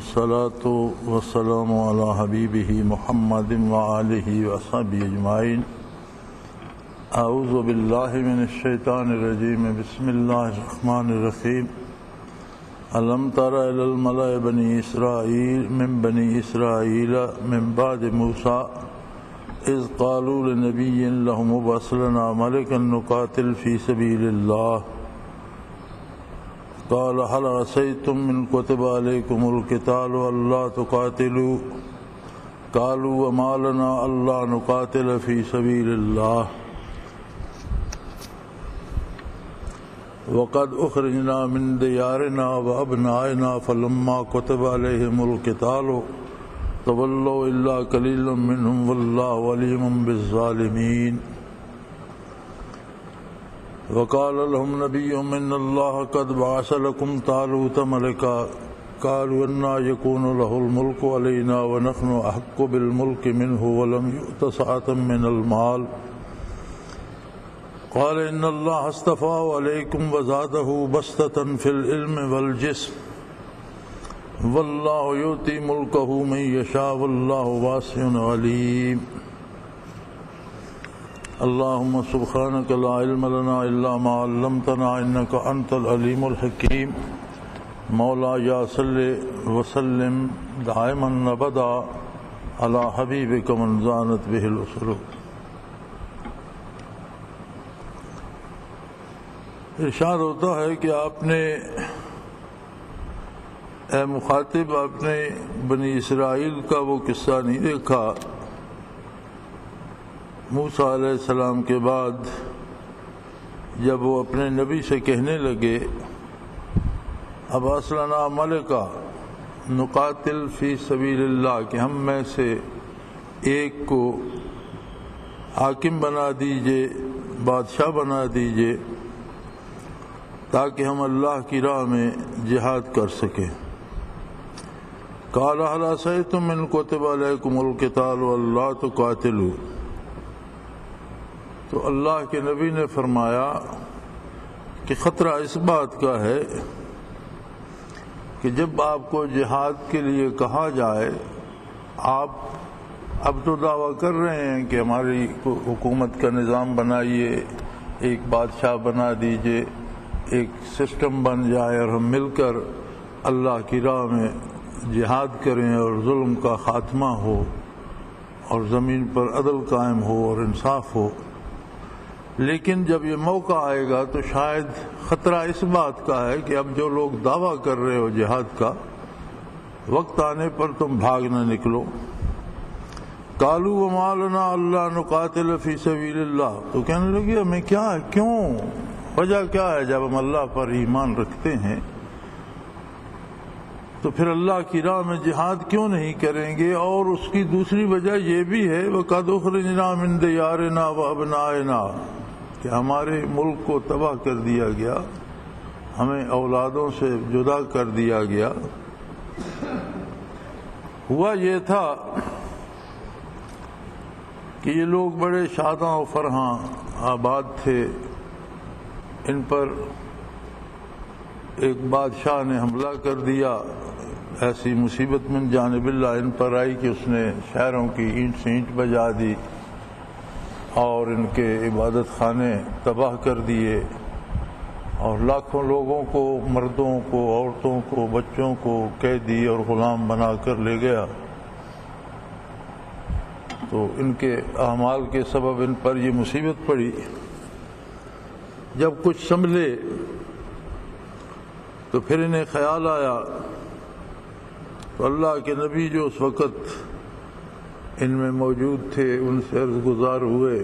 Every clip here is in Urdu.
والصلاة والسلام على حبیبہ محمد وآلہ وصحبہ اجمعین۔ اعوذ باللہ من الشیطان الرجیم، بسم اللہ الرحمن الرحیم۔ الم تر الی الملأ بنی اسرائیل من بنی اسرائیل من بعد موسیٰ اذ قالوا لنبی لهم ابعث لنا ملکا نقاتل فی سبیل اللہ قال هل عصیتم من کتب علیکم القتال الا تقاتلوا قالوا وما لنا الا نقاتل فی سبیل اللہ وقد اخرجنا من دیارنا وابنائنا فلما كتب علیہم القتال تولوا الا قلیلا منهم واللہ علیم بالظالمین۔ وقال لهم نبيهم إن الله قد بعث لكم طالوت ملكا قالوا أنى يكون له الملك علينا ونحن أحق بالملك منه ولم يؤت سعة من المال قال إن الله اصطفاه عليكم وزاده بسطة في العلم والجسم والله يؤتي ملكه من يشاء والله واسع عليم۔ اللهم سبحانك لا علم لنا إلا ما علمتنا إنك أنت العليم الحكيم۔ مولاي صل وسلم دائما أبدا على حبيبك من زانت به الأسر۔ ارشاد ہوتا ہے کہ آپ نے اے مخاطب، آپ نے بنی اسرائیل کا وہ قصہ نہیں دیکھا موسیٰ علیہ السلام کے بعد جب وہ اپنے نبی سے کہنے لگے ابعث لنا ملکا نقاتل فی سبیل اللہ، کہ ہم میں سے ایک کو حاکم بنا دیجئے، بادشاہ بنا دیجئے تاکہ ہم اللہ کی راہ میں جہاد کر سکیں۔ قال هل عصیتم من کتب علیکم القتال الا تقاتلوا، تو اللہ کے نبی نے فرمایا کہ خطرہ اس بات کا ہے کہ جب آپ کو جہاد کے لیے کہا جائے، آپ اب تو دعویٰ کر رہے ہیں کہ ہماری حکومت کا نظام بنائیے، ایک بادشاہ بنا دیجئے، ایک سسٹم بن جائے اور ہم مل کر اللہ کی راہ میں جہاد کریں اور ظلم کا خاتمہ ہو اور زمین پر عدل قائم ہو اور انصاف ہو۔ لیکن جب یہ موقع آئے گا تو شاید خطرہ اس بات کا ہے کہ اب جو لوگ دعویٰ کر رہے ہو جہاد کا، وقت آنے پر تم بھاگ نہ نکلو۔ قالوا وما لنا الا نقاتل فی سبیل اللہ، تو کہنے لگے ہمیں کیا ہے، کیوں، وجہ کیا ہے، جب ہم اللہ پر ایمان رکھتے ہیں تو پھر اللہ کی راہ میں جہاد کیوں نہیں کریں گے؟ اور اس کی دوسری وجہ یہ بھی ہے وَقَدْ أُخْرِجْنَا مِنْ دِيَارِنَا وَأَبْنَائِنَا، کہ ہمارے ملک کو تباہ کر دیا گیا، ہمیں اولادوں سے جدا کر دیا گیا۔ ہوا یہ تھا کہ یہ لوگ بڑے شاداں و فرحاں آباد تھے، ان پر ایک بادشاہ نے حملہ کر دیا، ایسی مصیبت من جانب اللہ ان پر آئی کہ اس نے شہروں کی اینٹ سے اینٹ بجا دی اور ان کے عبادت خانے تباہ کر دیے اور لاکھوں لوگوں کو، مردوں کو، عورتوں کو، بچوں کو قیدی اور غلام بنا کر لے گیا۔ تو ان کے اعمال کے سبب ان پر یہ مصیبت پڑی۔ جب کچھ سنبھلے تو پھر انہیں خیال آیا، تو اللہ کے نبی جو اس وقت ان میں موجود تھے ان سے عرض گزار ہوئے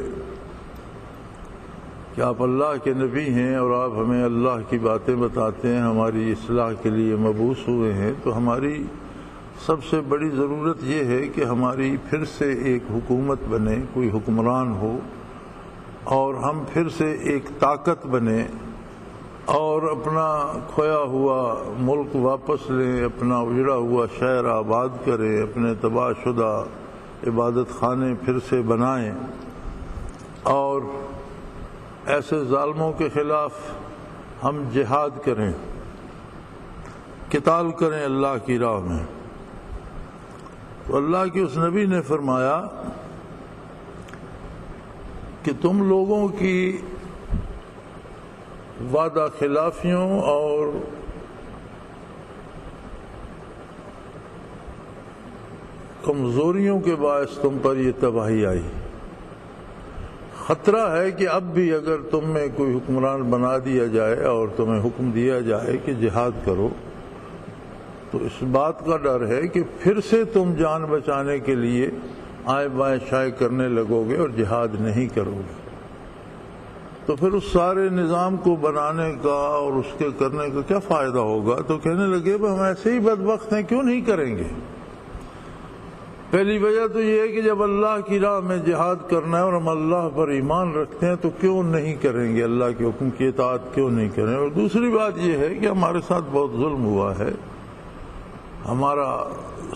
کہ آپ اللہ کے نبی ہیں اور آپ ہمیں اللہ کی باتیں بتاتے ہیں، ہماری اصلاح کے لیے مبعوث ہوئے ہیں، تو ہماری سب سے بڑی ضرورت یہ ہے کہ ہماری پھر سے ایک حکومت بنے، کوئی حکمران ہو اور ہم پھر سے ایک طاقت بنے اور اپنا کھویا ہوا ملک واپس لیں، اپنا اجڑا ہوا شہر آباد کریں، اپنے تباہ شدہ عبادت خانے پھر سے بنائیں اور ایسے ظالموں کے خلاف ہم جہاد کریں، قتال کریں اللہ کی راہ میں۔ تو اللہ کے اس نبی نے فرمایا کہ تم لوگوں کی وعدہ خلافیوں اور کمزوریوں کے باعث تم پر یہ تباہی آئی۔ خطرہ ہے کہ اب بھی اگر تم میں کوئی حکمران بنا دیا جائے اور تمہیں حکم دیا جائے کہ جہاد کرو تو اس بات کا ڈر ہے کہ پھر سے تم جان بچانے کے لیے آئیں بائیں شائیں کرنے لگو گے اور جہاد نہیں کرو گے، تو پھر اس سارے نظام کو بنانے کا اور اس کے کرنے کا کیا فائدہ ہوگا؟ تو کہنے لگے ہم ایسے ہی بدبخت ہیں، کیوں نہیں کریں گے؟ پہلی وجہ تو یہ ہے کہ جب اللہ کی راہ میں جہاد کرنا ہے اور ہم اللہ پر ایمان رکھتے ہیں تو کیوں نہیں کریں گے؟ اللہ کے حکم کی اطاعت کیوں نہیں کریں؟ اور دوسری بات یہ ہے کہ ہمارے ساتھ بہت ظلم ہوا ہے، ہمارا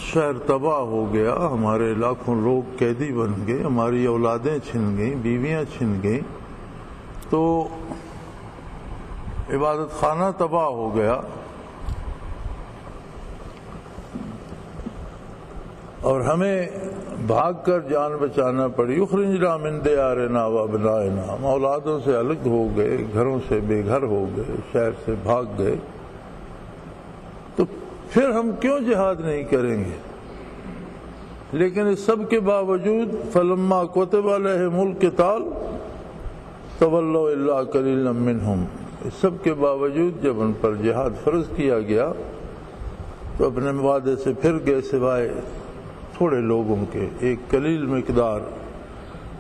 شہر تباہ ہو گیا، ہمارے لاکھوں لوگ قیدی بن گئے، ہماری اولادیں چھن گئیں، بیویاں چھن گئیں، تو عبادت خانہ تباہ ہو گیا، اور ہمیں بھاگ کر جان بچانا پڑی۔ اخرجنا من دیارنا وابنائنا، ہم اولادوں سے الگ ہو گئے، گھروں سے بے گھر ہو گئے، شہر سے بھاگ گئے، تو پھر ہم کیوں جہاد نہیں کریں گے؟ لیکن اس سب کے باوجود فلما کتب علیہم القتال تولوا الا قلیلا منہم، اس سب کے باوجود جب ان پر جہاد فرض کیا گیا تو اپنے وعدے سے پھر گئے، سوائے تھوڑے لوگوں کے، ایک قلیل مقدار،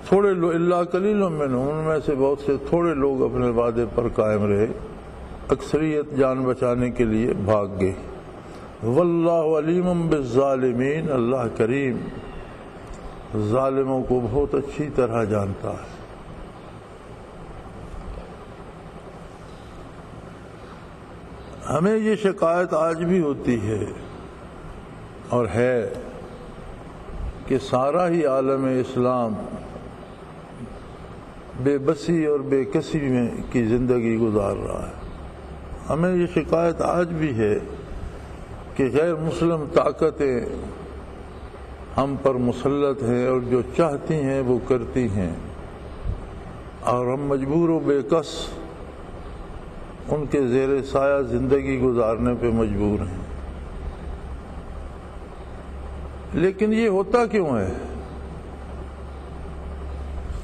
تھوڑے لوگ، الا قلیل منہم، ان میں سے بہت سے تھوڑے لوگ اپنے وعدے پر قائم رہے، اکثریت جان بچانے کے لیے بھاگ گئی۔ واللہ علیم بالظالمین، اللہ کریم ظالموں کو بہت اچھی طرح جانتا ہے۔ ہمیں یہ شکایت آج بھی ہوتی ہے اور ہے کہ سارا ہی عالم اسلام بے بسی اور بے کسی میں کی زندگی گزار رہا ہے۔ ہمیں یہ شکایت آج بھی ہے کہ غیر مسلم طاقتیں ہم پر مسلط ہیں اور جو چاہتی ہیں وہ کرتی ہیں، اور ہم مجبور و بے کس ان کے زیر سایہ زندگی گزارنے پہ مجبور ہیں۔ لیکن یہ ہوتا کیوں ہے؟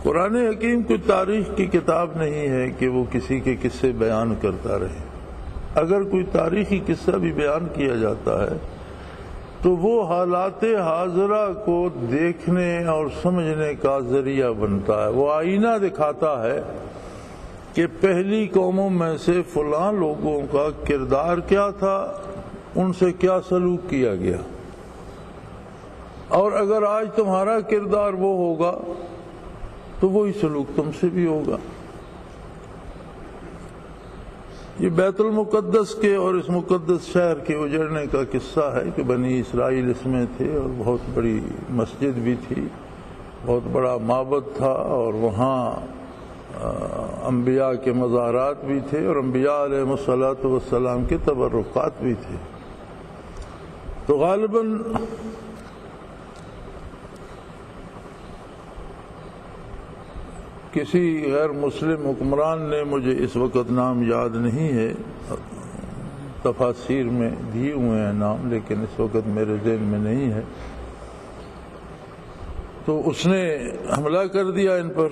قرآن حکیم کوئی تاریخ کی کتاب نہیں ہے کہ وہ کسی کے قصے بیان کرتا رہے۔ اگر کوئی تاریخی قصہ بھی بیان کیا جاتا ہے تو وہ حالات حاضرہ کو دیکھنے اور سمجھنے کا ذریعہ بنتا ہے، وہ آئینہ دکھاتا ہے کہ پہلی قوموں میں سے فلاں لوگوں کا کردار کیا تھا، ان سے کیا سلوک کیا گیا، اور اگر آج تمہارا کردار وہ ہوگا تو وہی سلوک تم سے بھی ہوگا۔ یہ بیت المقدس کے اور اس مقدس شہر کے اجڑنے کا قصہ ہے کہ بنی اسرائیل اس میں تھے، اور بہت بڑی مسجد بھی تھی، بہت بڑا معبد تھا، اور وہاں انبیاء کے مزارات بھی تھے، اور انبیاء علیہ الصلوۃ والسلام کے تبرکات بھی تھے۔ تو غالباً کسی غیر مسلم حکمران نے، مجھے اس وقت نام یاد نہیں ہے، تفاسیر میں دیے ہوئے ہیں نام لیکن اس وقت میرے ذہن میں نہیں ہے، تو اس نے حملہ کر دیا ان پر،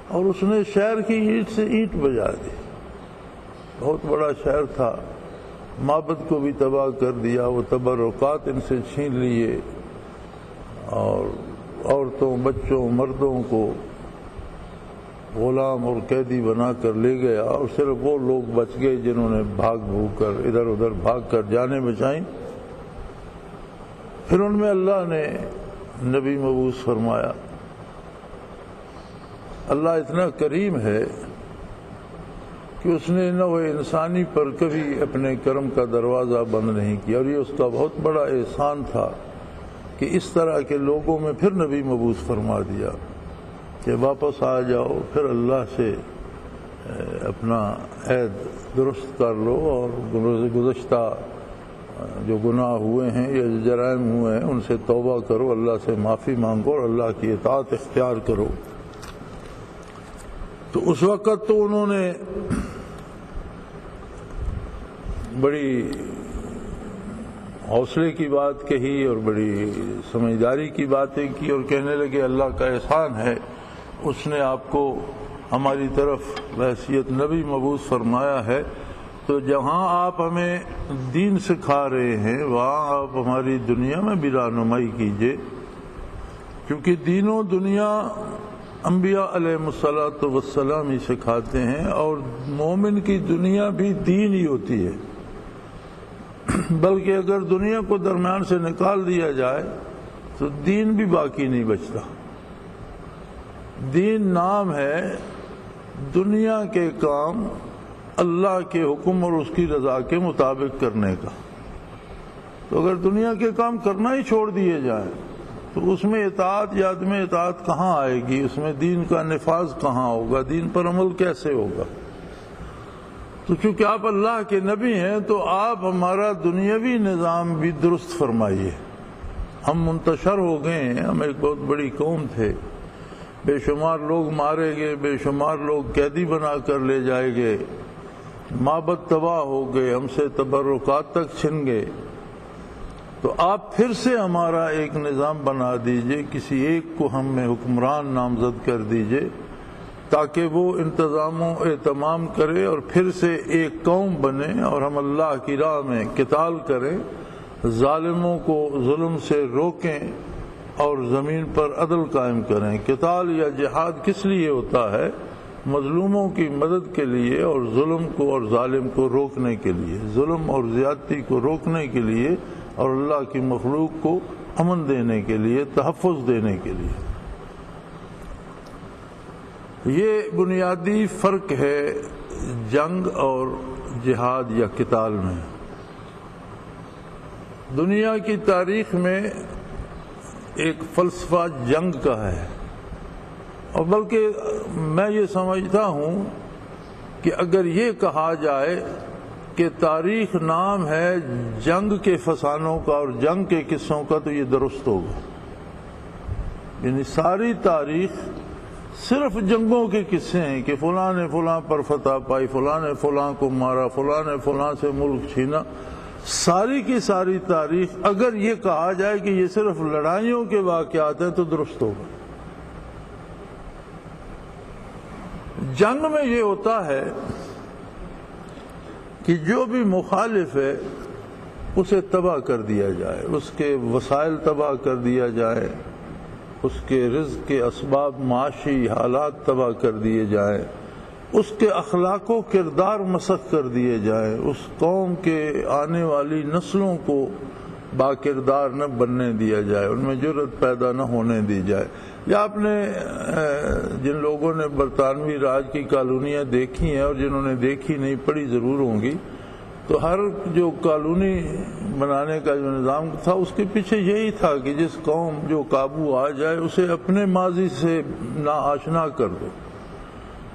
اور اس نے شہر کی اینٹ سے اینٹ بجا دی۔ بہت بڑا شہر تھا، معبد کو بھی تباہ کر دیا، وہ تبرکات ان سے چھین لیے، اور عورتوں، بچوں، مردوں کو غلام اور قیدی بنا کر لے گیا، اور صرف وہ لوگ بچ گئے جنہوں نے بھاگ بھوگ کر ادھر ادھر بھاگ کر جانیں بچائیں۔ پھر ان میں اللہ نے نبی مبعوث فرمایا۔ اللہ اتنا کریم ہے کہ اس نے نوع انسانی پر کبھی اپنے کرم کا دروازہ بند نہیں کیا، اور یہ اس کا بہت بڑا احسان تھا کہ اس طرح کے لوگوں میں پھر نبی مبعوث فرما دیا کہ واپس آ جاؤ، پھر اللہ سے اپنا عہد درست کر لو، اور گزشتہ جو گناہ ہوئے ہیں یا جرائم ہوئے ہیں ان سے توبہ کرو، اللہ سے معافی مانگو اور اللہ کی اطاعت اختیار کرو۔ تو اس وقت تو انہوں نے بڑی حوصلے کی بات کہی اور بڑی سمجھداری کی باتیں کی اور کہنے لگے اللہ کا احسان ہے، اس نے آپ کو ہماری طرف بحیثیت نبی مبعوث فرمایا ہے، تو جہاں آپ ہمیں دین سکھا رہے ہیں وہاں آپ ہماری دنیا میں بھی رہنمائی کیجیے، کیونکہ دین و دنیا انبیاء علیہ الصلوۃ والسلام ہی سکھاتے ہیں، اور مومن کی دنیا بھی دین ہی ہوتی ہے، بلکہ اگر دنیا کو درمیان سے نکال دیا جائے تو دین بھی باقی نہیں بچتا۔ دین نام ہے دنیا کے کام اللہ کے حکم اور اس کی رضا کے مطابق کرنے کا، تو اگر دنیا کے کام کرنا ہی چھوڑ دیے جائیں تو اس میں اطاعت یا عدم اطاعت کہاں آئے گی؟ اس میں دین کا نفاذ کہاں ہوگا؟ دین پر عمل کیسے ہوگا؟ تو چونکہ آپ اللہ کے نبی ہیں تو آپ ہمارا دنیاوی نظام بھی درست فرمائیے۔ ہم منتشر ہو گئے ہیں، ہم ایک بہت بڑی قوم تھے، بے شمار لوگ مارے گئے، بے شمار لوگ قیدی بنا کر لے جائے گئے، معبد تباہ ہو گئے، ہم سے تبرکات تک چھن گئے، تو آپ پھر سے ہمارا ایک نظام بنا دیجئے، کسی ایک کو ہم میں حکمران نامزد کر دیجئے تاکہ وہ انتظام و اہتمام کرے اور پھر سے ایک قوم بنے اور ہم اللہ کی راہ میں قتال کریں، ظالموں کو ظلم سے روکیں اور زمین پر عدل قائم کریں۔ قتال یا جہاد کس لیے ہوتا ہے؟ مظلوموں کی مدد کے لیے اور ظلم کو اور ظالم کو روکنے کے لیے، ظلم اور زیادتی کو روکنے کے لیے اور اللہ کی مخلوق کو امن دینے کے لیے، تحفظ دینے کے لیے۔ یہ بنیادی فرق ہے جنگ اور جہاد یا قتال میں۔ دنیا کی تاریخ میں ایک فلسفہ جنگ کا ہے، اور بلکہ میں یہ سمجھتا ہوں کہ اگر یہ کہا جائے کہ تاریخ نام ہے جنگ کے فسانوں کا اور جنگ کے قصوں کا تو یہ درست ہوگا۔ یعنی ساری تاریخ صرف جنگوں کے قصے ہیں کہ فلاں نے فلاں پر فتح پائی، فلاں نے فلاں کو مارا، فلاں نے فلاں سے ملک چھینا۔ ساری کی ساری تاریخ اگر یہ کہا جائے کہ یہ صرف لڑائیوں کے واقعات ہیں تو درست ہوگا۔ جنگ میں یہ ہوتا ہے کہ جو بھی مخالف ہے اسے تباہ کر دیا جائے، اس کے وسائل تباہ کر دیا جائے، اس کے رزق کے اسباب معاشی حالات تباہ کر دیے جائیں، اس کے اخلاق و کردار مسخ کر دیے جائیں، اس قوم کے آنے والی نسلوں کو با کردار نہ بننے دیا جائے، ان میں جرأت پیدا نہ ہونے دی جائے۔ یا آپ نے جن لوگوں نے برطانوی راج کی کالونیاں دیکھی ہیں اور جنہوں نے دیکھی نہیں پڑھی ضرور ہوں گی، تو ہر جو کالونی بنانے کا جو نظام تھا اس کے پیچھے یہی تھا کہ جس قوم جو قابو آ جائے اسے اپنے ماضی سے نا آشنا کر دو،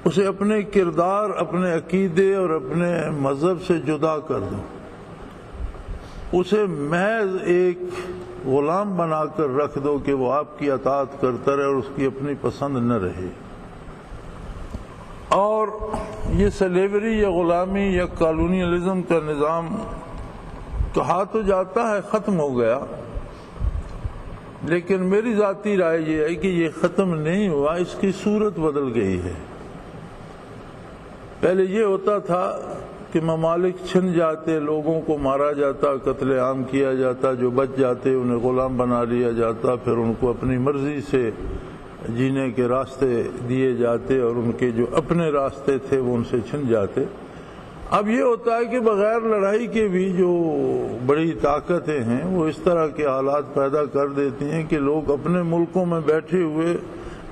اسے اپنے کردار، اپنے عقیدے اور اپنے مذہب سے جدا کر دو، اسے محض ایک غلام بنا کر رکھ دو کہ وہ آپ کی اطاعت کرتا رہے اور اس کی اپنی پسند نہ رہے۔ اور یہ سلیوری یا غلامی یا کالونیلزم کا نظام کہا تو جاتا ہے ختم ہو گیا، لیکن میری ذاتی رائے یہ ہے کہ یہ ختم نہیں ہوا، اس کی صورت بدل گئی ہے۔ پہلے یہ ہوتا تھا کہ ممالک چھن جاتے، لوگوں کو مارا جاتا، قتل عام کیا جاتا، جو بچ جاتے انہیں غلام بنا لیا جاتا، پھر ان کو اپنی مرضی سے جینے کے راستے دیے جاتے اور ان کے جو اپنے راستے تھے وہ ان سے چھن جاتے۔ اب یہ ہوتا ہے کہ بغیر لڑائی کے بھی جو بڑی طاقتیں ہیں وہ اس طرح کے حالات پیدا کر دیتی ہیں کہ لوگ اپنے ملکوں میں بیٹھے ہوئے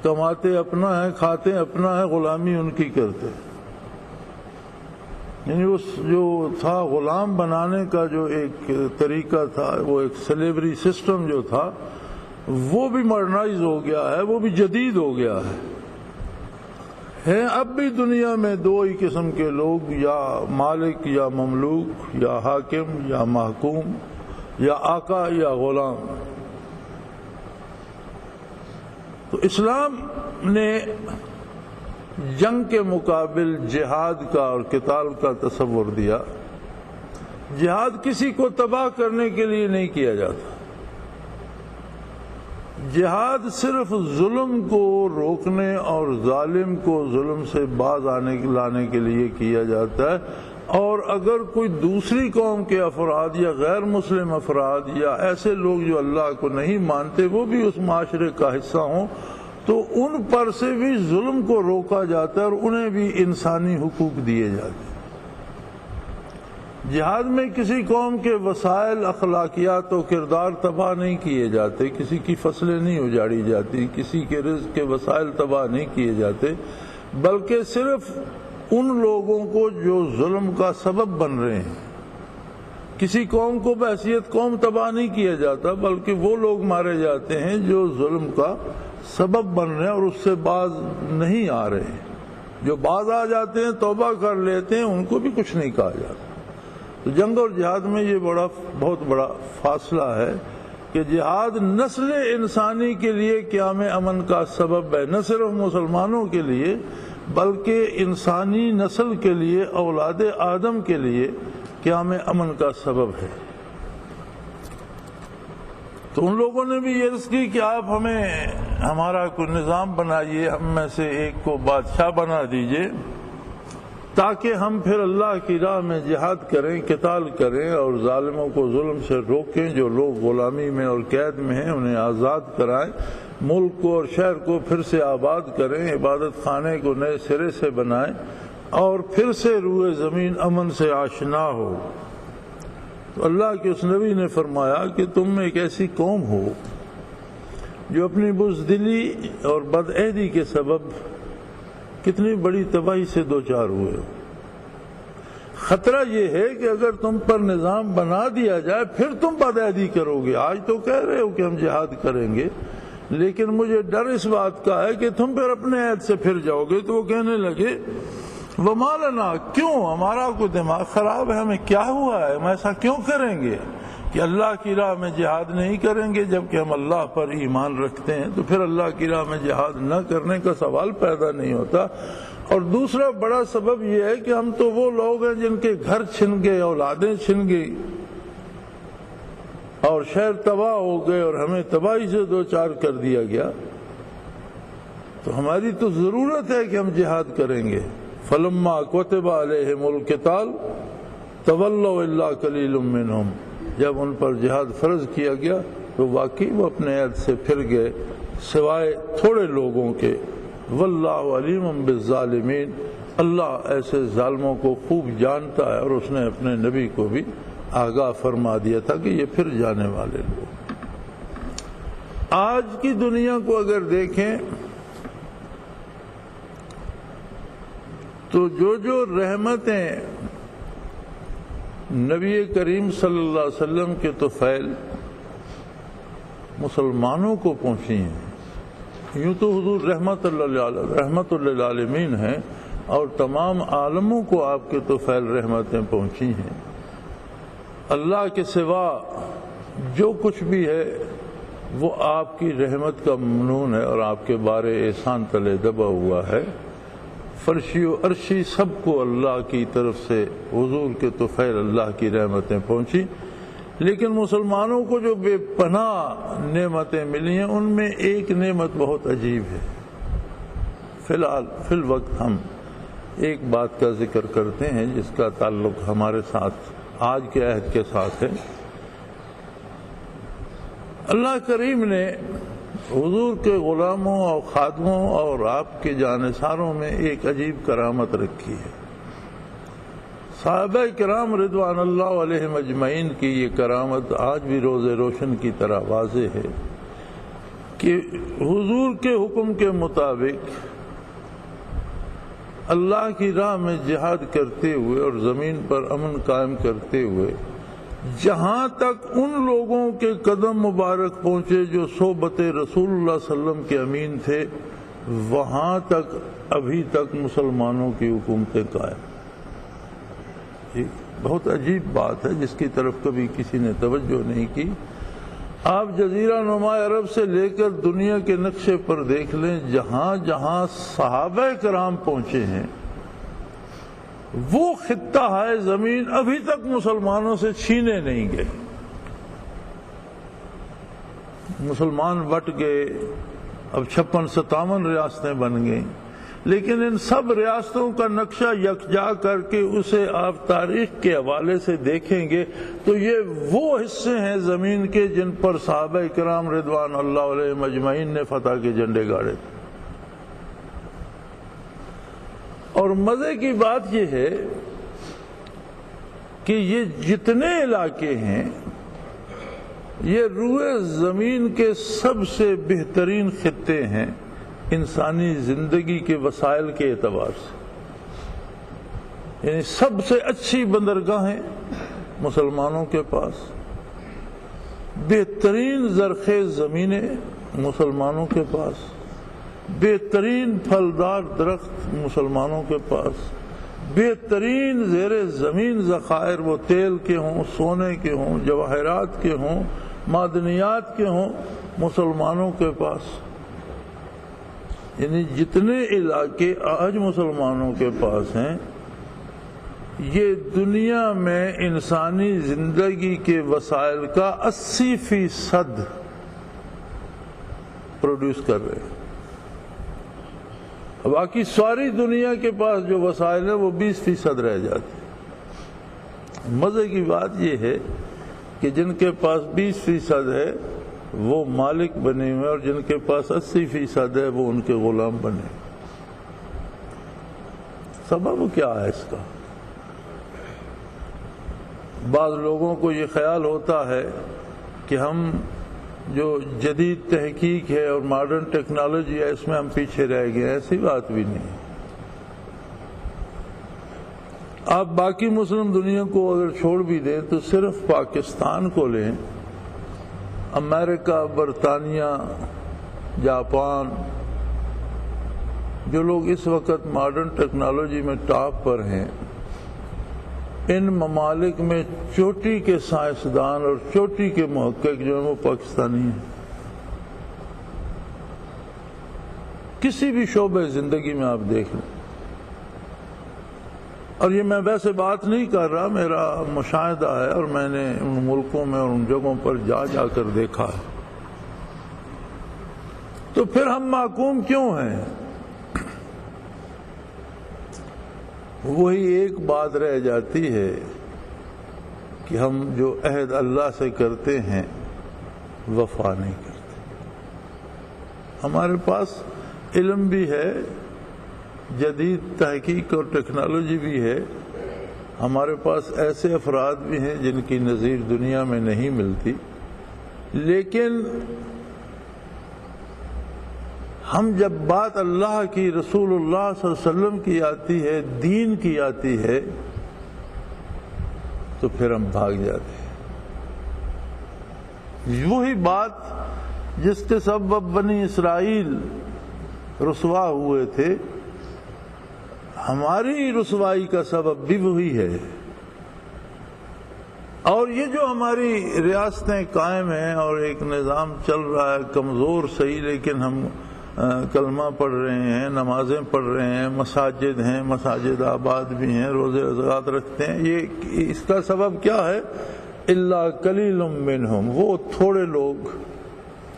کماتے اپنا ہے، کھاتے اپنا ہے، غلامی ان کی کرتے۔ یعنی اس جو تھا غلام بنانے کا جو ایک طریقہ تھا، وہ ایک سلیوری سسٹم جو تھا، وہ بھی ماڈرنائز ہو گیا ہے، وہ بھی جدید ہو گیا ہے۔ ہیں اب بھی دنیا میں دو ہی قسم کے لوگ، یا مالک یا مملوک، یا حاکم یا محکوم، یا آقا یا غلام۔ تو اسلام نے جنگ کے مقابل جہاد کا اور قتال کا تصور دیا۔ جہاد کسی کو تباہ کرنے کے لیے نہیں کیا جاتا، جہاد صرف ظلم کو روکنے اور ظالم کو ظلم سے باز لانے کے لیے کیا جاتا ہے۔ اور اگر کوئی دوسری قوم کے افراد یا غیر مسلم افراد یا ایسے لوگ جو اللہ کو نہیں مانتے وہ بھی اس معاشرے کا حصہ ہوں تو ان پر سے بھی ظلم کو روکا جاتا ہے اور انہیں بھی انسانی حقوق دیے جاتے ہیں۔ جہاد میں کسی قوم کے وسائل، اخلاقیات و کردار تباہ نہیں کیے جاتے، کسی کی فصلیں نہیں اجاڑی جاتی، کسی کے رزق کے وسائل تباہ نہیں کیے جاتے، بلکہ صرف ان لوگوں کو جو ظلم کا سبب بن رہے ہیں۔ کسی قوم کو بحیثیت قوم تباہ نہیں کیا جاتا، بلکہ وہ لوگ مارے جاتے ہیں جو ظلم کا سبب بن رہے ہیں اور اس سے باز نہیں آ رہے ہیں۔ جو باز آ جاتے ہیں، توبہ کر لیتے ہیں، ان کو بھی کچھ نہیں کہا جاتا۔ تو جنگ اور جہاد میں یہ بہت بڑا فاصلہ ہے کہ جہاد نسل انسانی کے لیے قیام امن کا سبب ہے، نہ صرف مسلمانوں کے لیے بلکہ انسانی نسل کے لیے، اولاد آدم کے لیے قیام امن کا سبب ہے۔ تو ان لوگوں نے بھی یہ عرض کی کہ آپ ہمارا کوئی نظام بنائیے، ہم میں سے ایک کو بادشاہ بنا دیجئے تاکہ ہم پھر اللہ کی راہ میں جہاد کریں، قتال کریں اور ظالموں کو ظلم سے روکیں، جو لوگ غلامی میں اور قید میں ہیں انہیں آزاد کرائیں، ملک کو اور شہر کو پھر سے آباد کریں، عبادت خانے کو نئے سرے سے بنائیں اور پھر سے روئے زمین امن سے آشنا ہو۔ تو اللہ کے اس نبی نے فرمایا کہ تم ایک ایسی قوم ہو جو اپنی بزدلی اور بدعہدی کے سبب کتنی بڑی تباہی سے دوچار ہوئے ہو۔ خطرہ یہ ہے کہ اگر تم پر نظام بنا دیا جائے پھر تم بدعہدی کرو گے۔ آج تو کہہ رہے ہو کہ ہم جہاد کریں گے، لیکن مجھے ڈر اس بات کا ہے کہ تم پھر اپنے عہد سے پھر جاؤ گے۔ تو وہ کہنے لگے وما لنا، کیوں؟ ہمارا کوئی دماغ خراب ہے؟ ہمیں کیا ہوا ہے؟ ہم ایسا کیوں کریں گے کہ اللہ کی راہ میں جہاد نہیں کریں گے جبکہ ہم اللہ پر ایمان رکھتے ہیں؟ تو پھر اللہ کی راہ میں جہاد نہ کرنے کا سوال پیدا نہیں ہوتا۔ اور دوسرا بڑا سبب یہ ہے کہ ہم تو وہ لوگ ہیں جن کے گھر چھن گئے، اولادیں چھن گئی اور شہر تباہ ہو گئے اور ہمیں تباہی سے دوچار کر دیا گیا۔ تو ہماری تو ضرورت ہے کہ ہم جہاد کریں گے۔ فلما كتب عليهم القتال تولوا الا قليل منهم، جب ان پر جہاد فرض کیا گیا تو واقعی وہ اپنے عہد سے پھر گئے سوائے تھوڑے لوگوں کے۔ واللہ علیم بالظالمین، اللہ ایسے ظالموں کو خوب جانتا ہے اور اس نے اپنے نبی کو بھی آگاہ فرما دیا تھا کہ یہ پھر جانے والے لوگ۔ آج کی دنیا کو اگر دیکھیں تو جو رحمتیں نبی کریم صلی اللہ علیہ وسلم کے طفیل مسلمانوں کو پہنچی ہیں، یوں تو حضور رحمت للعالمین ہیں اور تمام عالموں کو آپ کے طفیل رحمتیں پہنچی ہیں۔ اللہ کے سوا جو کچھ بھی ہے وہ آپ کی رحمت کا ممنون ہے اور آپ کے بارے احسان تلے دبا ہوا ہے۔ فرشی و عرشی سب کو اللہ کی طرف سے حضور کے طفیل اللہ کی رحمتیں پہنچی، لیکن مسلمانوں کو جو بے پناہ نعمتیں ملی ہیں ان میں ایک نعمت بہت عجیب ہے۔ فی الوقت ہم ایک بات کا ذکر کرتے ہیں جس کا تعلق ہمارے ساتھ آج کے عہد کے ساتھ ہے۔ اللہ کریم نے حضور کے غلاموں اور خادموں اور آپ کے جانثاروں میں ایک عجیب کرامت رکھی ہے۔ صحابہ کرام رضوان اللہ علیہم اجمعین کی یہ کرامت آج بھی روز روشن کی طرح واضح ہے کہ حضور کے حکم کے مطابق اللہ کی راہ میں جہاد کرتے ہوئے اور زمین پر امن قائم کرتے ہوئے جہاں تک ان لوگوں کے قدم مبارک پہنچے جو صحبت رسول اللہ صلی اللہ علیہ وسلم کے امین تھے، وہاں تک ابھی تک مسلمانوں کی حکومتیں قائم. یہ بہت عجیب بات ہے جس کی طرف کبھی کسی نے توجہ نہیں کی. آپ جزیرہ نما عرب سے لے کر دنیا کے نقشے پر دیکھ لیں، جہاں جہاں صحابہ کرام پہنچے ہیں وہ خطہ ہے زمین ابھی تک مسلمانوں سے چھینے نہیں گئے. مسلمان بٹ گئے، اب 56-57 ریاستیں بن گئیں، لیکن ان سب ریاستوں کا نقشہ یکجا کر کے اسے آپ تاریخ کے حوالے سے دیکھیں گے تو یہ وہ حصے ہیں زمین کے جن پر صحابہ کرام رضوان اللہ علیہم اجمعین نے فتح کے جھنڈے گاڑے تھے. اور مزے کی بات یہ ہے کہ یہ جتنے علاقے ہیں یہ روئے زمین کے سب سے بہترین خطے ہیں انسانی زندگی کے وسائل کے اعتبار سے. یعنی سب سے اچھی بندرگاہیں مسلمانوں کے پاس، بہترین زرخیز زمینیں مسلمانوں کے پاس، بہترین پھلدار درخت مسلمانوں کے پاس، بہترین زیر زمین ذخائر، وہ تیل کے ہوں، سونے کے ہوں، جواہرات کے ہوں، معدنیات کے ہوں، مسلمانوں کے پاس. یعنی جتنے علاقے آج مسلمانوں کے پاس ہیں یہ دنیا میں انسانی زندگی کے وسائل کا 80% پروڈیوس کر رہے ہیں. باقی ساری دنیا کے پاس جو وسائل ہیں وہ 20% رہ جاتے ہیں. مزے کی بات یہ ہے کہ جن کے پاس 20% ہے وہ مالک بنے ہوئے اور جن کے پاس 80% ہے وہ ان کے غلام بنے. سبب کیا ہے اس کا؟ بعض لوگوں کو یہ خیال ہوتا ہے کہ ہم جو جدید تحقیق ہے اور ماڈرن ٹیکنالوجی ہے اس میں ہم پیچھے رہ گئے. ایسی بات بھی نہیں. آپ باقی مسلم دنیا کو اگر چھوڑ بھی دیں تو صرف پاکستان کو لیں، امریکہ، برطانیہ، جاپان، جو لوگ اس وقت ماڈرن ٹیکنالوجی میں ٹاپ پر ہیں، ان ممالک میں چوٹی کے سائنسدان اور چوٹی کے محقق جو ہیں وہ پاکستانی ہیں. کسی بھی شعبہ زندگی میں آپ دیکھ لیں. اور یہ میں ویسے بات نہیں کر رہا، میرا مشاہدہ ہے اور میں نے ان ملکوں میں اور ان جگہوں پر جا جا کر دیکھا ہے. تو پھر ہم محکوم کیوں ہیں؟ وہی ایک بات رہ جاتی ہے کہ ہم جو عہد اللہ سے کرتے ہیں وفا نہیں کرتے. ہمارے پاس علم بھی ہے، جدید تحقیق اور ٹیکنالوجی بھی ہے، ہمارے پاس ایسے افراد بھی ہیں جن کی نظیر دنیا میں نہیں ملتی، لیکن ہم جب بات اللہ کی، رسول اللہ صلی اللہ علیہ وسلم کی آتی ہے، دین کی آتی ہے، تو پھر ہم بھاگ جاتے ہیں. وہی بات جس کے سبب بنی اسرائیل رسوا ہوئے تھے، ہماری رسوائی کا سبب بھی وہی ہے. اور یہ جو ہماری ریاستیں قائم ہیں اور ایک نظام چل رہا ہے کمزور صحیح، لیکن ہم کلمہ پڑھ رہے ہیں، نمازیں پڑھ رہے ہیں، مساجد ہیں، مساجد آباد بھی ہیں، روزے زکوٰۃ رکھتے ہیں، یہ اس کا سبب کیا ہے؟ الا قلیل منہم، وہ تھوڑے لوگ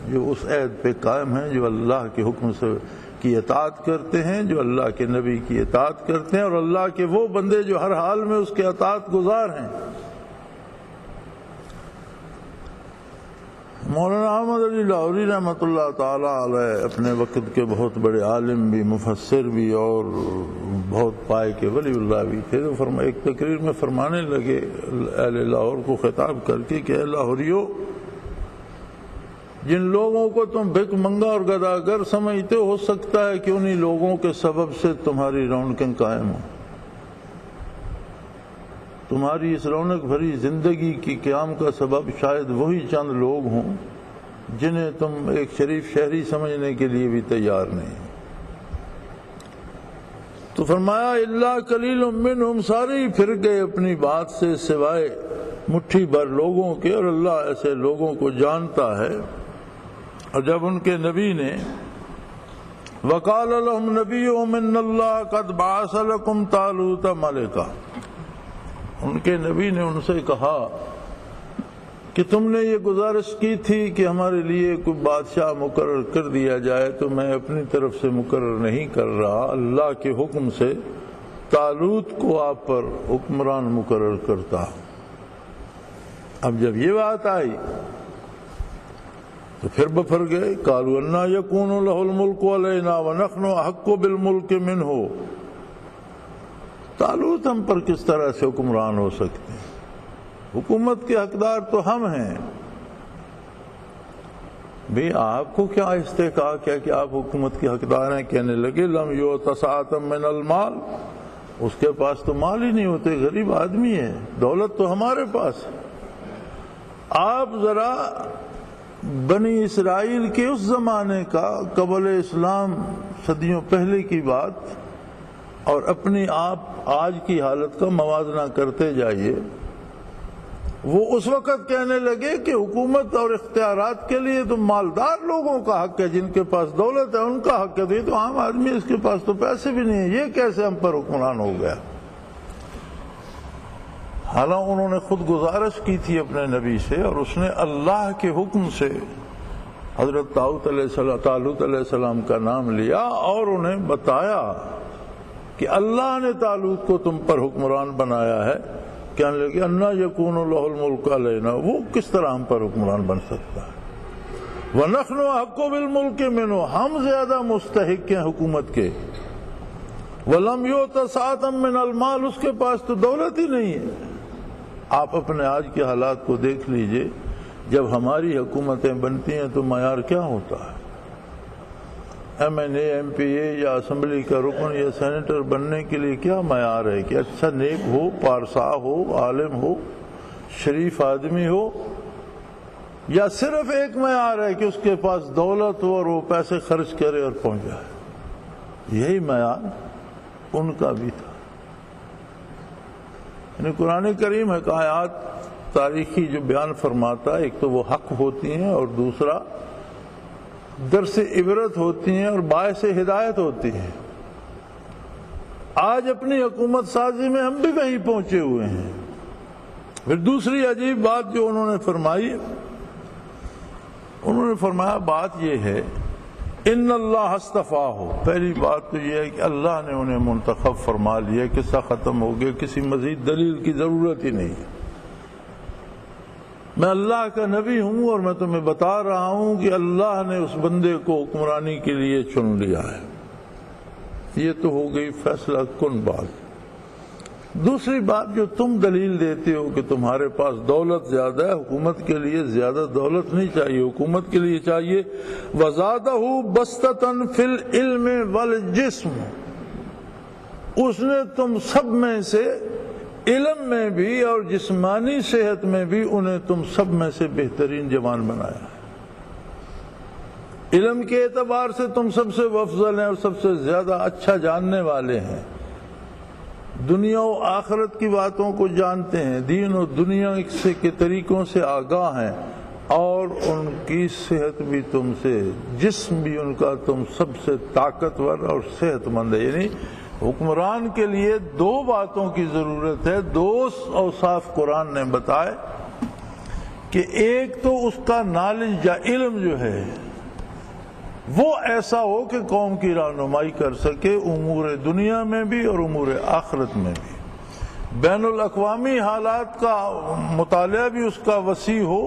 جو اس عہد پہ قائم ہیں، جو اللہ کے حکم سے کی اطاعت کرتے ہیں، جو اللہ کے نبی کی اطاعت کرتے ہیں، اور اللہ کے وہ بندے جو ہر حال میں اس کے اطاعت گزار ہیں. مولانا احمد علی لاہوری رحمۃ اللہ تعالی علیہ اپنے وقت کے بہت بڑے عالم بھی، مفسر بھی اور بہت پائے کے ولی اللہ بھی تھے. تو ایک تقریر میں فرمانے لگے اہل لاہور کو خطاب کر کے کہ اے لاہوریو، جن لوگوں کو تم بھک منگا اور گداگر سمجھتے ہو سکتا ہے کہ انہی لوگوں کے سبب سے تمہاری رونقیں قائم ہوں. تمہاری اس رونق بھری زندگی کی قیام کا سبب شاید وہی چند لوگ ہوں جنہیں تم ایک شریف شہری سمجھنے کے لیے بھی تیار نہیں. تو فرمایا الا قلیل منہم، سارے ہی پھر گئے اپنی بات سے سوائے مٹھی بھر لوگوں کے، اور اللہ ایسے لوگوں کو جانتا ہے۔ اور جب ان کے نبی نے وقال لهم نبيهم ان الله قد بعث لكم طالوت ملكا، ان کے نبی نے ان سے کہا کہ تم نے یہ گزارش کی تھی کہ ہمارے لیے کوئی بادشاہ مقرر کر دیا جائے، تو میں اپنی طرف سے مقرر نہیں کر رہا، اللہ کے حکم سے طالوت کو آپ پر حکمران مقرر کرتا۔ اب جب یہ بات آئی تو پھر بفر گئے، قالوا انا یکون له الملک علینا ونحن احق بالملک منہ، طالوت ہم پر کس طرح سے حکمران ہو سکتے ہیں، حکومت کے حقدار تو ہم ہیں۔ بھی آپ کو کیا استحقاق ہے کہ آپ حکومت کے حقدار ہیں؟ کہنے لگے لم یؤت سعۃ من المال، اس کے پاس تو مال ہی نہیں ہوتے، غریب آدمی ہے، دولت تو ہمارے پاس ہے۔ آپ ذرا بنی اسرائیل کے اس زمانے کا، قبل اسلام صدیوں پہلے کی بات اور اپنی آپ آج کی حالت کا موازنہ کرتے جائیے۔ وہ اس وقت کہنے لگے کہ حکومت اور اختیارات کے لیے تو مالدار لوگوں کا حق ہے، جن کے پاس دولت ہے ان کا حق ہے، تو یہ تو عام آدمی ہے، اس کے پاس تو پیسے بھی نہیں ہیں، یہ کیسے ہم پر حکمران ہو گیا؟ حالانکہ انہوں نے خود گزارش کی تھی اپنے نبی سے، اور اس نے اللہ کے حکم سے حضرت طالوت علیہ السلام کا نام لیا اور انہیں بتایا کہ اللہ نے طالوت کو تم پر حکمران بنایا ہے۔ کہنے لگے انا یکون له الملک علینا، وہ کس طرح ہم پر حکمران بن سکتا ہے؟ ونحن احق بالملک منہ، ہم زیادہ مستحق ہیں حکومت کے۔ ولم یؤت سعۃ من المال، اس کے پاس تو دولت ہی نہیں ہے۔ آپ اپنے آج کے حالات کو دیکھ لیجئے، جب ہماری حکومتیں بنتی ہیں تو معیار کیا ہوتا ہے؟ ایم این اے، ایم پی اے یا اسمبلی کا رکن یا سینیٹر بننے کے لیے کیا معیار ہے کہ اچھا نیک ہو، پارسا ہو، عالم ہو، شریف آدمی ہو، یا صرف ایک معیار ہے کہ اس کے پاس دولت ہو اور وہ پیسے خرچ کرے اور پہنچ جائے؟ یہی معیار ان کا بھی تھا۔ یعنی قرآن کریم حکایات تاریخی جو بیان فرماتا ہے، ایک تو وہ حق ہوتی ہیں اور دوسرا درس عبرت ہوتی ہیں اور باعث ہدایت ہوتی ہیں۔ آج اپنی حکومت سازی میں ہم بھی وہیں پہنچے ہوئے ہیں۔ پھر دوسری عجیب بات جو انہوں نے فرمائی، انہوں نے فرمایا بات یہ ہے ان اللہ اصطفاہ، پہلی بات تو یہ ہے کہ اللہ نے انہیں منتخب فرما لیا، قصہ ختم ہو گیا، کسی مزید دلیل کی ضرورت ہی نہیں ہے۔ میں اللہ کا نبی ہوں اور میں تمہیں بتا رہا ہوں کہ اللہ نے اس بندے کو حکمرانی کے لیے چن لیا ہے۔ یہ تو ہو گئی فیصلہ کن بات۔ دوسری بات جو تم دلیل دیتے ہو کہ تمہارے پاس دولت زیادہ ہے، حکومت کے لیے زیادہ دولت نہیں چاہیے، حکومت کے لیے چاہیے وَزَادَهُ بَسْطَةً فِي الْعِلْمِ وَالْجِسْمِ، اس نے تم سب میں سے علم میں بھی اور جسمانی صحت میں بھی انہیں تم سب میں سے بہترین جوان بنایا ہے۔ علم کے اعتبار سے تم سب سے افضل ہیں اور سب سے زیادہ اچھا جاننے والے ہیں، دنیا و آخرت کی باتوں کو جانتے ہیں، دین و دنیا کے طریقوں سے آگاہ ہیں، اور ان کی صحت بھی تم سے، جسم بھی ان کا تم سب سے طاقتور اور صحت مند ہے۔ یعنی حکمران کے لیے دو باتوں کی ضرورت ہے، دو اوصاف قرآن نے بتائے کہ ایک تو اس کا نالج یا علم جو ہے وہ ایسا ہو کہ قوم کی رہنمائی کر سکے، امور دنیا میں بھی اور امور آخرت میں بھی، بین الاقوامی حالات کا مطالعہ بھی اس کا وسیع ہو،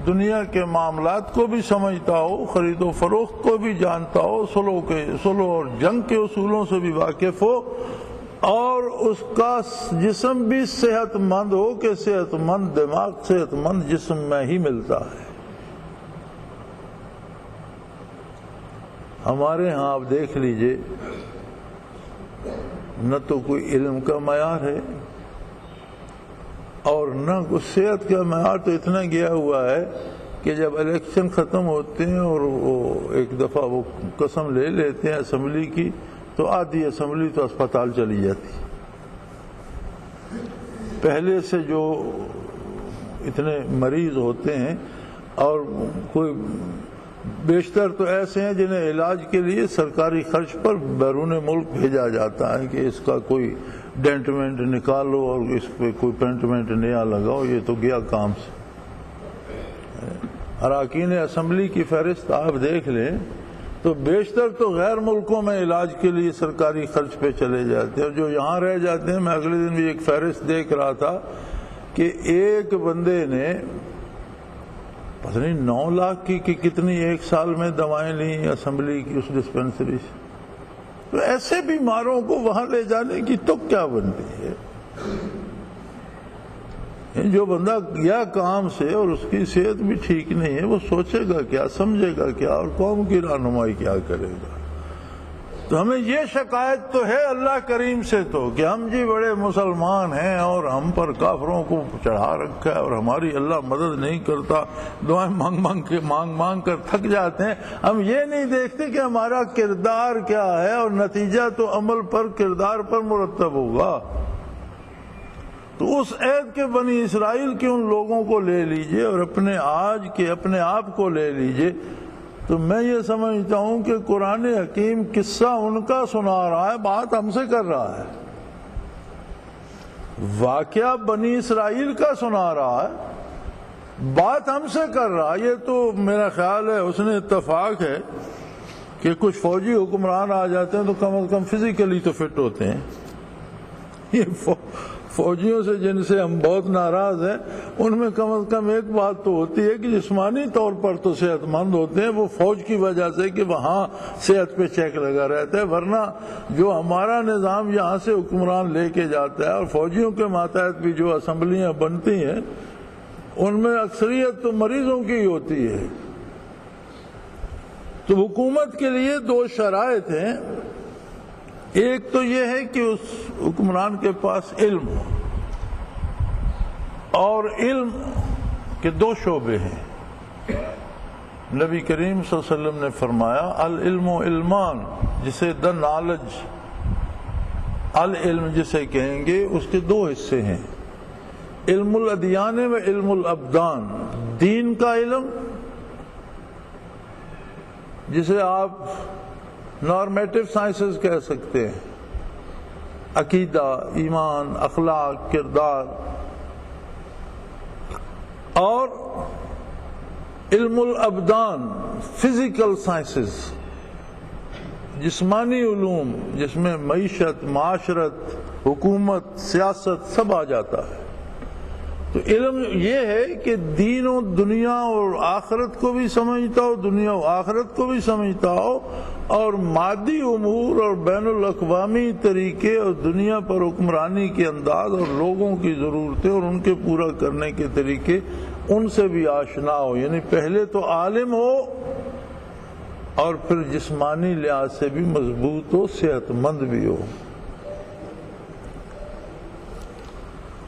دنیا کے معاملات کو بھی سمجھتا ہو، خرید و فروخت کو بھی جانتا ہو، صلح اور جنگ کے اصولوں سے بھی واقف ہو، اور اس کا جسم بھی صحت مند ہو کہ صحت مند دماغ صحت مند جسم میں ہی ملتا ہے۔ ہمارے ہاں آپ دیکھ لیجئے، نہ تو کوئی علم کا معیار ہے اور نہ کوئی صحت کا معیار، تو اتنا گیا ہوا ہے کہ جب الیکشن ختم ہوتے ہیں اور وہ ایک دفعہ وہ قسم لے لیتے ہیں اسمبلی کی تو آدھی اسمبلی تو اسپتال چلی جاتی۔ پہلے سے جو اتنے مریض ہوتے ہیں اور کوئی بیشتر تو ایسے ہیں جنہیں علاج کے لیے سرکاری خرچ پر بیرون ملک بھیجا جاتا ہے کہ اس کا کوئی ڈینٹمنٹ نکالو اور اس پہ کوئی پینٹمنٹ نیا لگاؤ، یہ تو گیا کام سے۔ اراکین اسمبلی کی فہرست آپ دیکھ لیں تو بیشتر تو غیر ملکوں میں علاج کے لیے سرکاری خرچ پہ چلے جاتے ہیں، اور جو یہاں رہ جاتے ہیں، میں اگلے دن بھی ایک فہرست دیکھ رہا تھا کہ ایک بندے نے پتہ نہیں 9 لاکھ کی کتنی ایک سال میں دوائیں لیں اسمبلی کی اس ڈسپنسری سے۔ تو ایسے بیماروں کو وہاں لے جانے کی تو کیا بنتی ہے؟ جو بندہ گیا کام سے اور اس کی صحت بھی ٹھیک نہیں ہے، وہ سوچے گا کیا، سمجھے گا کیا، اور قوم کی رہنمائی کیا کرے گا؟ تو ہمیں یہ شکایت تو ہے اللہ کریم سے تو کہ ہم جی بڑے مسلمان ہیں اور ہم پر کافروں کو چڑھا رکھا ہے اور ہماری اللہ مدد نہیں کرتا، دعائیں مانگ کر تھک جاتے ہیں۔ ہم یہ نہیں دیکھتے کہ ہمارا کردار کیا ہے، اور نتیجہ تو عمل پر، کردار پر مرتب ہوگا۔ تو اس عہد کے بنی اسرائیل کے ان لوگوں کو لے لیجئے اور اپنے آج کے اپنے آپ کو لے لیجئے، تو میں یہ سمجھتا ہوں کہ قرآن حکیم قصہ ان کا سنا رہا ہے، بات ہم سے کر رہا ہے، واقعہ بنی اسرائیل کا سنا رہا ہے، بات ہم سے کر رہا ہے۔ یہ تو میرا خیال ہے اس نے اتفاق ہے کہ کچھ فوجی حکمران آ جاتے ہیں تو کم از کم فزیکلی تو فٹ ہوتے ہیں۔ یہ فوجیوں سے جن سے ہم بہت ناراض ہیں، ان میں کم از کم ایک بات تو ہوتی ہے کہ جسمانی طور پر تو صحت مند ہوتے ہیں، وہ فوج کی وجہ سے کہ وہاں صحت پہ چیک لگا رہتا ہے، ورنہ جو ہمارا نظام یہاں سے حکمران لے کے جاتا ہے اور فوجیوں کے ماتحت بھی جو اسمبلیاں بنتی ہیں، ان میں اکثریت تو مریضوں کی ہوتی ہے۔ تو حکومت کے لیے 2 شرائط ہیں، ایک تو یہ ہے کہ اس حکمران کے پاس علم ہو، اور علم کے 2 شعبے ہیں۔ نبی کریم صلی اللہ علیہ وسلم نے فرمایا العلم علمان، جسے the knowledge، العلم جسے کہیں گے، اس کے 2 حصے ہیں، علم الادیان و علم الابدان، دین کا علم جسے آپ نارمیٹو سائنسز کہہ سکتے ہیں، عقیدہ، ایمان، اخلاق، کردار، اور علم الابدان، فزیکل سائنسز، جسمانی علوم جس میں معیشت، معاشرت، حکومت، سیاست سب آ جاتا ہے۔ تو علم یہ ہے کہ دین و دنیا اور آخرت کو بھی سمجھتا ہو، دنیا و آخرت کو بھی سمجھتا ہو، اور مادی امور اور بین الاقوامی طریقے اور دنیا پر حکمرانی کے انداز اور لوگوں کی ضرورتیں اور ان کے پورا کرنے کے طریقے ان سے بھی آشنا ہو۔ یعنی پہلے تو عالم ہو اور پھر جسمانی لحاظ سے بھی مضبوط ہو، صحت مند بھی ہو۔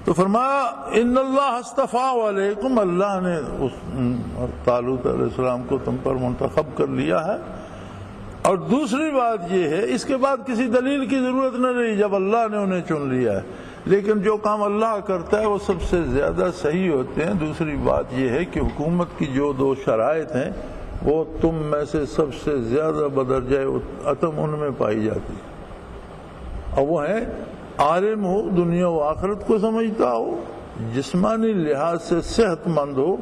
تو فرمایا ان اللہ اصطفیٰ علیکم، اللہ نے طالوت علیہ السلام کو تم پر منتخب کر لیا ہے۔ اور دوسری بات یہ ہے، اس کے بعد کسی دلیل کی ضرورت نہ رہی جب اللہ نے انہیں چن لیا ہے، لیکن جو کام اللہ کرتا ہے وہ سب سے زیادہ صحیح ہوتے ہیں۔ دوسری بات یہ ہے کہ حکومت کی جو 2 شرائط ہیں وہ تم میں سے سب سے زیادہ بدرجہ عتم ان میں پائی جاتی ہے، اور وہ ہیں عالم ہو، دنیا و آخرت کو سمجھتا ہو، جسمانی لحاظ سے صحت مند ہو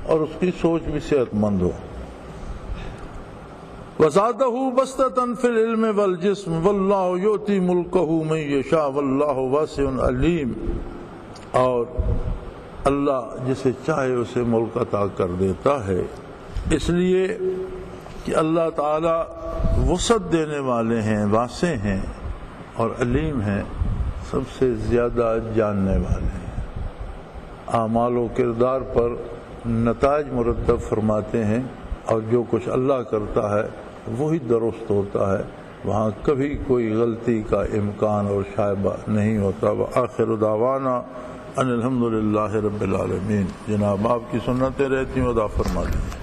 اور اس کی سوچ بھی صحت مند ہو۔ وَزَادَهُ بَسْطَةً فِي الْعِلْمِ وَالْجِسْمِ وَاللَّهُ يُؤْتِي مُلْكَهُ مَن يَشَاءُ وَاللَّهُ وَاسِعٌ عَلِيمٌ، اور اللہ جسے چاہے اسے ملک عطا کر دیتا ہے، اس لیے کہ اللہ تعالی وسعت دینے والے ہیں، واسع ہیں اور علیم ہیں، سب سے زیادہ جاننے والے ہیں۔ اعمال و کردار پر نتائج مرتب فرماتے ہیں، اور جو کچھ اللہ کرتا ہے وہی درست ہوتا ہے، وہاں کبھی کوئی غلطی کا امکان اور شائبہ نہیں ہوتا۔ وآخر دعوانا ان الحمدللہ رب العالمین۔ جناب آپ کی سنتیں رہتی ہیں، ادا فرما دیں۔